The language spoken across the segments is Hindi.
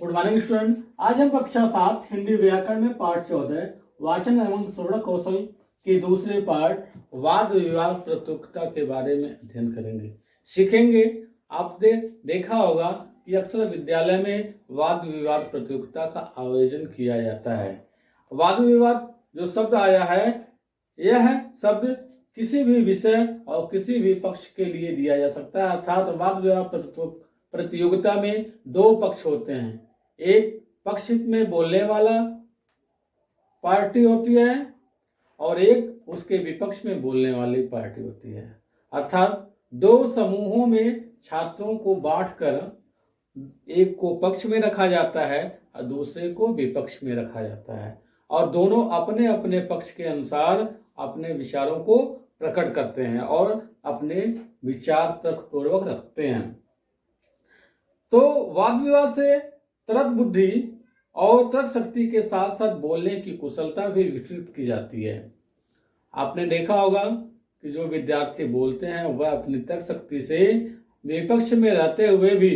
Good morning student. आज हम कक्षा 7 हिंदी व्याकरण में पाठ 14 वाचन एवं श्रवण कौशल की दूसरे पाठ वाद विवाद प्रतियोगिता के बारे में अध्ययन करेंगे, सीखेंगे। आपने देखा होगा कि अक्सर विद्यालय में वाद विवाद प्रतियोगिता का आयोजन किया जाता है। वाद विवाद जो शब्द आया है, यह शब्द किसी भी विषय और किसी भी पक्ष के लिए दिया जा सकता है। अर्थात वाद विवाद प्रतियोगिता में दो पक्ष होते हैं। एक पक्ष में बोलने वाला पार्टी होती है और एक उसके विपक्ष में बोलने वाली पार्टी होती है। अर्थात दो समूहों में छात्रों को बांटकर एक को पक्ष में रखा जाता है और दूसरे को विपक्ष में रखा जाता है, और दोनों अपने अपने पक्ष के अनुसार अपने विचारों को प्रकट करते हैं और अपने विचार तर्कपूर्वक रखते हैं। तो वाद विवाद से तर्क बुद्धि और तर्क शक्ति के साथ साथ बोलने की कुशलता भी विकसित की जाती है। आपने देखा होगा कि जो विद्यार्थी बोलते हैं वह अपनी तर्क शक्ति से विपक्ष में रहते हुए भी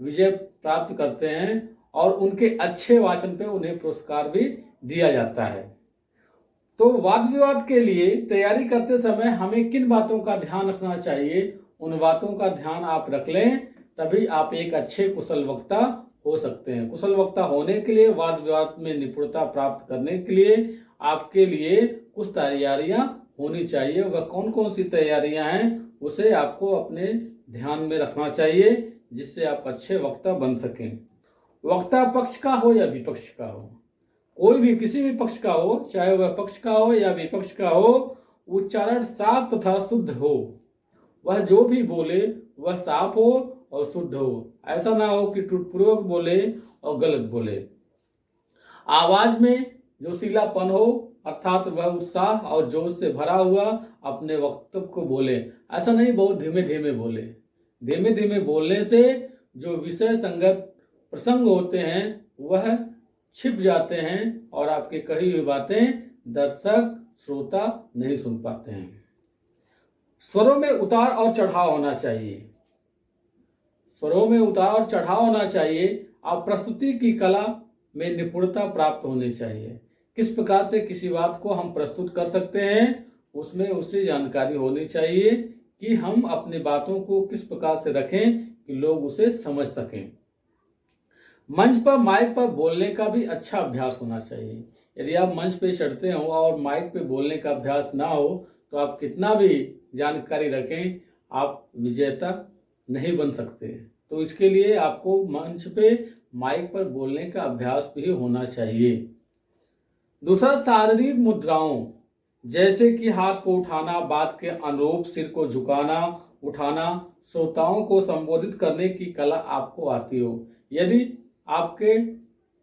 विजय प्राप्त करते हैं और उनके अच्छे वाचन पे उन्हें पुरस्कार भी दिया जाता है। तो वाद विवाद के लिए तैयारी करते समय हमें किन बातों का ध्यान रखना चाहिए, उन बातों का ध्यान आप रख लें, तभी आप एक अच्छे कुशल वक्ता हो सकते हैं। कुशल वक्ता होने के लिए, वाद विवाद में निपुणता प्राप्त करने के लिए आपके लिए कुछ तैयारियां होनी चाहिए। वह कौन कौन सी तैयारियां हैं उसे आपको अपने ध्यान में रखना चाहिए, जिससे आप अच्छे वक्ता बन सकें। वक्ता पक्ष का हो या विपक्ष का हो, कोई भी किसी भी पक्ष का हो, चाहे वह पक्ष का हो या विपक्ष का हो, उच्चारण साफ तथा शुद्ध हो। वह जो भी बोले वह साफ हो और शुद्ध हो। ऐसा ना हो कि टूटपूर्वक बोले और गलत बोले। आवाज में जोशीलापन हो, अर्थात वह उत्साह और जोश से भरा हुआ अपने वक्तव्य को बोले। ऐसा नहीं बहुत धीमे धीमे बोले। धीमे धीमे बोलने से जो विषय संगत प्रसंग होते हैं वह छिप जाते हैं और आपकी कही हुई बातें दर्शक श्रोता नहीं सुन पाते हैं। स्वरों में उतार और चढ़ाव होना चाहिए। स्वरों में उतार और चढ़ाव होना चाहिए। आप प्रस्तुति की कला में निपुणता प्राप्त होनी चाहिए। किस प्रकार से किसी बात को हम प्रस्तुत कर सकते हैं उसमें उससे जानकारी होनी चाहिए कि हम अपनी बातों को किस प्रकार से रखें कि लोग उसे समझ सकें। मंच पर माइक पर बोलने का भी अच्छा अभ्यास होना चाहिए। यदि आप मंच पे चढ़ते हो और माइक पे बोलने का अभ्यास ना हो तो आप कितना भी जानकारी रखें, आप विजेता नहीं बन सकते। तो इसके लिए आपको मंच पे माइक पर बोलने का अभ्यास भी होना चाहिए। दूसरा, शारीरिक मुद्राओं जैसे कि हाथ को उठाना, बात के अनुरूप सिर को झुकाना, उठाना, श्रोताओं को संबोधित करने की कला आपको आती हो। यदि आपके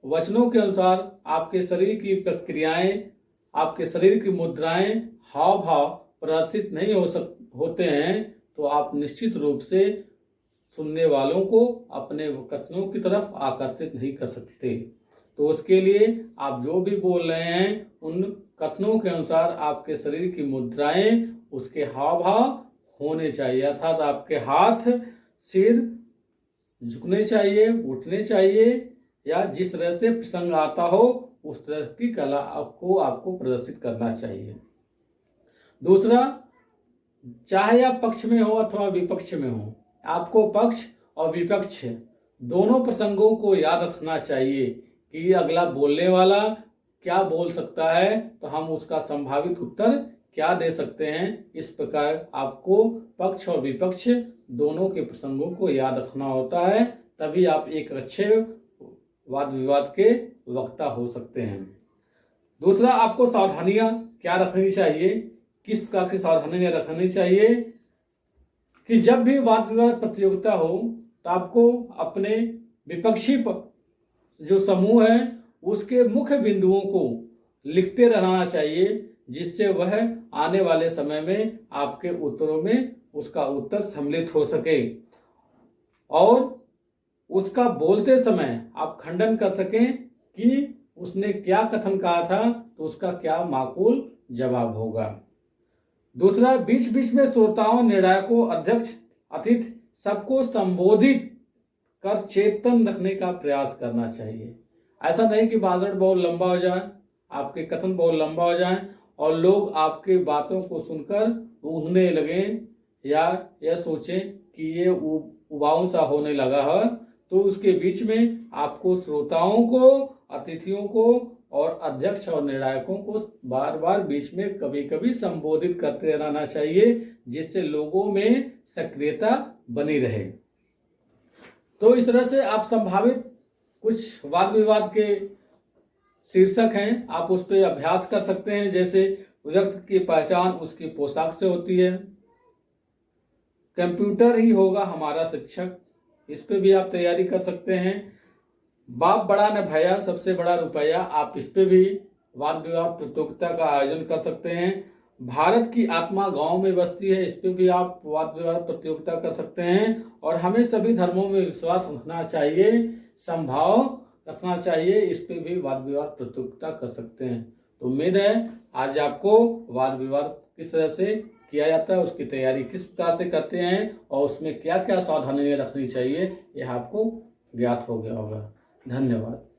वचनों के अनुसार आपके शरीर की प्रक्रियाएं, आपके शरीर की मुद्राएं, हाव भाव प्रदर्शित नहीं होते हैं तो आप निश्चित रूप से सुनने वालों को अपने कथनों की तरफ आकर्षित नहीं कर सकते। तो उसके लिए आप जो भी बोल रहे हैं उन कथनों के अनुसार आपके शरीर की मुद्राएं, उसके हाव भाव होने चाहिए। अर्थात आपके हाथ, सिर झुकने चाहिए, उठने चाहिए, या जिस तरह से प्रसंग आता हो उस तरह की कला आपको प्रदर्शित करना चाहिए। दूसरा, चाहे आप पक्ष में हो अथवा विपक्ष में हो, आपको पक्ष और विपक्ष दोनों प्रसंगों को याद रखना चाहिए कि अगला बोलने वाला क्या बोल सकता है तो हम उसका संभावित उत्तर क्या दे सकते हैं। इस प्रकार आपको पक्ष और विपक्ष दोनों के प्रसंगों को याद रखना होता है, तभी आप एक अच्छे वाद विवाद के वक्ता हो सकते हैं। दूसरा, आपको सावधानियां क्या रखनी चाहिए, किस प्रकार की सावधानियां रखनी चाहिए कि जब भी वाद विवाद प्रतियोगिता हो तो आपको अपने विपक्षी जो समूह है उसके मुख्य बिंदुओं को लिखते रहना चाहिए, जिससे वह आने वाले समय में आपके उत्तरों में उसका उत्तर सम्मिलित हो सके और उसका बोलते समय आप खंडन कर सकें कि उसने क्या कथन कहा था तो उसका क्या माकूल जवाब होगा। दूसरा, बीच बीच में श्रोताओं, निर्णायकों, अध्यक्ष, अतिथि सबको संबोधित कर चेतन रखने का प्रयास करना चाहिए। ऐसा नहीं कि भाषण बहुत लंबा हो जाए, आपके कथन बहुत लंबा हो जाए और लोग आपके बातों को सुनकर ऊँघने लगें या यह सोचें कि ये उबाऊ सा होने लगा है। तो उसके बीच में आपको श्रोताओं को, अतिथियों को और अध्यक्ष और निर्णायकों को बार बार बीच में कभी कभी संबोधित करते रहना चाहिए, जिससे लोगों में सक्रियता बनी रहे। तो इस तरह से आप संभावित कुछ वाद विवाद के शीर्षक हैं, आप उस पर अभ्यास कर सकते हैं। जैसे व्यक्ति की पहचान उसकी पोशाक से होती है, कंप्यूटर ही होगा हमारा शिक्षक, इस पे भी आप तैयारी कर सकते हैं। बाप बड़ा न भैया, सबसे बड़ा रुपया, आप इस पे भी वाद विवाद प्रतियोगिता का आयोजन कर सकते हैं। भारत की आत्मा गांव में बसती है, इस पे भी आप वाद विवाद प्रतियोगिता कर सकते हैं। और हमें सभी धर्मों में विश्वास रखना चाहिए, संभाव रखना चाहिए, इस पे भी वाद विवाद प्रतियोगिता कर सकते हैं। तो उम्मीद है आज आपको वाद विवाद किस तरह से किया जाता है, उसकी तैयारी किस प्रकार से करते हैं और उसमें क्या क्या सावधानियां रखनी चाहिए, यह आपको ज्ञात हो गया होगा। धन्यवाद।